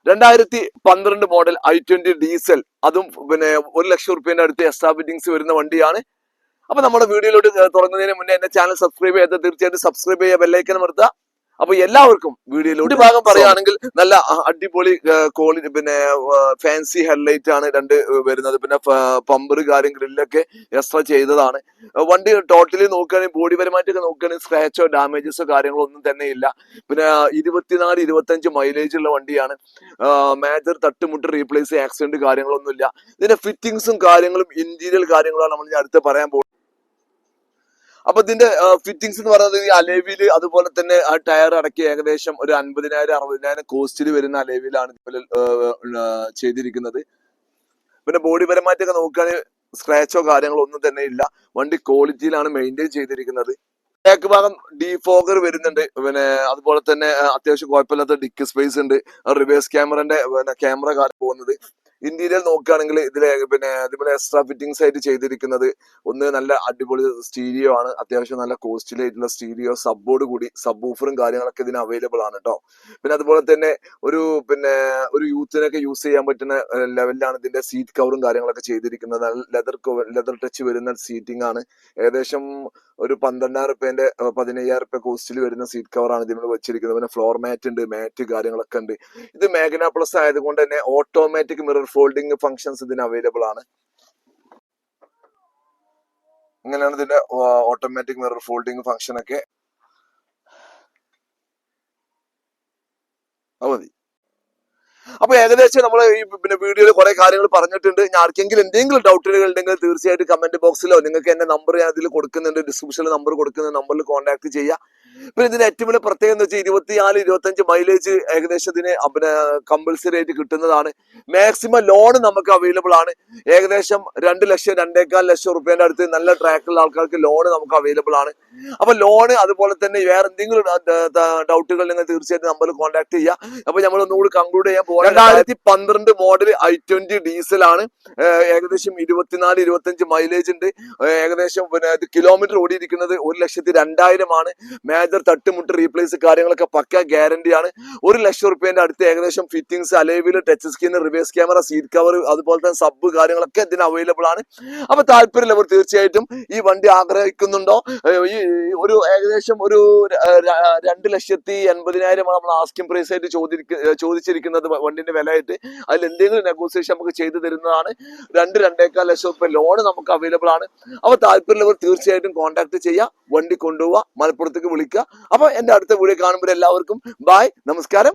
2012 model i20 diesel, അതും പിന്നെ 1,00,000 റുപ്യന്റെ അടുത്ത് എക്സ്ട്രാ ഫിറ്റിംഗ്സ് വരുന്ന വണ്ടിയാണ്. അപ്പൊ നമ്മുടെ വീഡിയോയിലോട്ട് തുടങ്ങുന്നതിന് മുന്നേ എന്റെ ചാനൽ സബ്സ്ക്രൈബ് ചെയ്യാത്ത തീർച്ചയായിട്ടും സബ്സ്ക്രൈബ് ചെയ്യുക, ബെല്ലൈക്കൻ അമർത്തുക. അപ്പൊ എല്ലാവർക്കും വീഡിയോയിലോട്ട് ഭാഗം പറയുകയാണെങ്കിൽ നല്ല അടിപൊളി ക്വാളിറ്റി, പിന്നെ ഫാൻസി ഹെഡ്ലൈറ്റ് ആണ് രണ്ട് വരുന്നത്. പിന്നെ പമ്പർ കാര്യം ഗ്രില്ലൊക്കെ എക്സ്ട്രാ ചെയ്തതാണ്. വണ്ടി ടോട്ടലി നോക്കുകയാണെങ്കിൽ ബോഡി പരമായിട്ടൊക്കെ നോക്കുകയാണെങ്കിൽ സ്ക്രാച്ചോ ഡാമേജസോ കാര്യങ്ങളോ ഒന്നും തന്നെ ഇല്ല. പിന്നെ 24-25 മൈലേജ് ഉള്ള വണ്ടിയാണ്. മേജർ തട്ടുമുട്ട് റീപ്ലേസ് ആക്സിഡന്റ് കാര്യങ്ങളൊന്നും ഇല്ല. ഇതിന്റെ ഫിറ്റിംഗ്സും കാര്യങ്ങളും ഇന്റീരിയൽ കാര്യങ്ങളാണ് നമ്മൾ അടുത്ത് പറയാൻ പോകുന്നത്. അപ്പൊ ഇതിന്റെ ഫിറ്റിംഗ്സ് എന്ന് പറയുന്നത് ഈ അലേവില്, അതുപോലെ തന്നെ ആ ടയർ അടക്കി ഏകദേശം ഒരു 50,000-60,000 കോസ്റ്റിൽ വരുന്ന അലേവിലാണ് ചെയ്തിരിക്കുന്നത്. പിന്നെ ബോഡി പരമായിട്ടൊക്കെ നോക്കുകയാണെങ്കിൽ സ്ക്രാച്ചോ കാര്യങ്ങളോ ഒന്നും തന്നെ ഇല്ല. വണ്ടി ക്വാളിറ്റിയിലാണ് മെയിൻറ്റെയിൻ ചെയ്തിരിക്കുന്നത്. ബാക്ക് ഭാഗം ഡീഫോഗർ വരുന്നുണ്ട്. പിന്നെ അതുപോലെ തന്നെ അത്യാവശ്യം കുഴപ്പമില്ലാത്ത ഡിക്ക് സ്പേസ് ഉണ്ട്. റിവേഴ്സ് ക്യാമറന്റെ ക്യാമറ കാര്യം പോകുന്നത്. ഇന്റീരിയർ നോക്കുകയാണെങ്കിൽ ഇതിലെ പിന്നെ അതുപോലെ എക്സ്ട്രാ ഫിറ്റിംഗ്സ് ആയിട്ട് ചെയ്തിരിക്കുന്നത് ഒന്ന് നല്ല അടിപൊളി സ്റ്റീരിയോ ആണ്. അത്യാവശ്യം നല്ല കോസ്റ്റ്ലി ആയിട്ടുള്ള സ്റ്റീരിയോ, സബ്ബോർഡ് കൂടി, സബ് ഊഫറും കാര്യങ്ങളൊക്കെ ഇതിന് അവൈലബിൾ ആണ് കേട്ടോ. പിന്നെ അതുപോലെ തന്നെ ഒരു യൂത്തിനൊക്കെ യൂസ് ചെയ്യാൻ പറ്റുന്ന ലെവലിലാണ് ഇതിന്റെ സീറ്റ് കവറും കാര്യങ്ങളൊക്കെ ചെയ്തിരിക്കുന്നത്. ലെതർ ടച്ച് വരുന്ന സീറ്റിംഗ് ആണ്. ഏകദേശം ഒരു 12,000 റുപ്യന്റെ 15,000 റുപ്യ കോസ്റ്റിൽ വരുന്ന സീറ്റ് കവറാണ് ഇതിന് വെച്ചിരിക്കുന്നത്. പിന്നെ ഫ്ലോർ മാറ്റ് ഉണ്ട്, മാറ്റ് കാര്യങ്ങളൊക്കെ ഉണ്ട്. ഇത് മാഗ്ന പ്ലസ് ആയതുകൊണ്ട് തന്നെ ഓട്ടോമാറ്റിക് മിറർ ഫോൾഡിംഗ് ഫംഗ്ഷൻസ് ഇതിന് അവൈലബിൾ ആണ്. ഇങ്ങനെയാണ് ഇതിന്റെ ഓട്ടോമാറ്റിക് മിറർ ഫോൾഡിംഗ് ഫംഗ്ഷൻ ഒക്കെ. മതി. അപ്പൊ ഏകദേശം നമ്മൾ ഈ പിന്നെ വീഡിയോയിൽ കുറെ കാര്യങ്ങൾ പറഞ്ഞിട്ടുണ്ട്. ഞാൻ ആർക്കെങ്കിലും എന്തെങ്കിലും ഡൗട്ടുകൾ ഉണ്ടെങ്കിൽ തീർച്ചയായിട്ടും കമന്റ് ബോക്സിലോ നിങ്ങൾക്ക് എന്റെ നമ്പർ ഞാൻ അതിൽ കൊടുക്കുന്നുണ്ട്, ഡിസ്ക്രിപ്ഷനിൽ നമ്പർ കൊടുക്കുന്ന നമ്പറിൽ കോൺടാക്ട് ചെയ്യുക. പിന്നെ ഇതിന് ഏറ്റവും വലിയ പ്രത്യേകത എന്ന് വെച്ചാൽ 24-25 മൈലേജ് ഏകദേശം ഇതിന് പിന്നെ കമ്പൽസറി ആയിട്ട് കിട്ടുന്നതാണ്. മാക്സിമം ലോൺ നമുക്ക് അവൈലബിൾ ആണ്. ഏകദേശം 2 ലക്ഷം 2.25 ലക്ഷം റുപ്യന്റെ അടുത്ത് നല്ല ട്രാക്കുള്ള ആൾക്കാർക്ക് ലോൺ നമുക്ക് അവൈലബിൾ ആണ്. അപ്പൊ ലോണ് അതുപോലെ തന്നെ വേറെ എന്തെങ്കിലും ഡൗട്ടുകൾ നിങ്ങൾ തീർച്ചയായിട്ടും നമ്പറിൽ കോൺടാക്ട് ചെയ്യുക. അപ്പൊ നമ്മൾ ഒന്നുകൂടി കൺക്ലൂഡ് ചെയ്യാൻ പോകുന്നത് 2012 മോഡൽ i20 ഡീസൽ ആണ്. ഏകദേശം 24-25 മൈലേജ് ഉണ്ട്. ഏകദേശം പിന്നെ കിലോമീറ്റർ ഓടിയിരിക്കുന്നത് 1,02,000 ആണ്. മേജർ തട്ടുമുട്ട് റീപ്ലേസ് കാര്യങ്ങളൊക്കെ പക്ക ഗ്യാരണ്ടിയാണ്. 1 ലക്ഷം റുപ്യന്റെ അടുത്ത് ഏകദേശം fittings, alloy wheel, touch screen, reverse camera, seat cover, അതുപോലെ തന്നെ സബ് കാര്യങ്ങളൊക്കെ ഇതിന് അവൈലബിൾ ആണ്. അപ്പൊ താല്പര്യമുള്ളവർ തീർച്ചയായിട്ടും ഈ വണ്ടി ആഗ്രഹിക്കുന്നുണ്ടോ, ഈ ഒരു ഏകദേശം ഒരു 2,80,000 നമ്മൾ ആസ്കിംഗ് പ്രൈസ് ആയിട്ട് ചോദിച്ചിരിക്കുന്നത് വണ്ടിന്റെ വില ആയിട്ട്. അതിൽ എന്തെങ്കിലും നെഗോസിയേഷൻ നമുക്ക് ചെയ്തു തരുന്നതാണ്. 2-2.25 ലക്ഷം റുപ്യ ലോൺ നമുക്ക് അവൈലബിൾ ആണ്. അപ്പൊ താല്പര്യമുള്ളവർ തീർച്ചയായിട്ടും കോൺടാക്ട് ചെയ്യുക, വണ്ടി കൊണ്ടുപോവുക, മലപ്പുറത്തേക്ക് വിളിക്കുക. അപ്പൊ എന്റെ അടുത്ത വീഡിയോ കാണുമ്പോൾ എല്ലാവർക്കും ബൈ, നമസ്കാരം.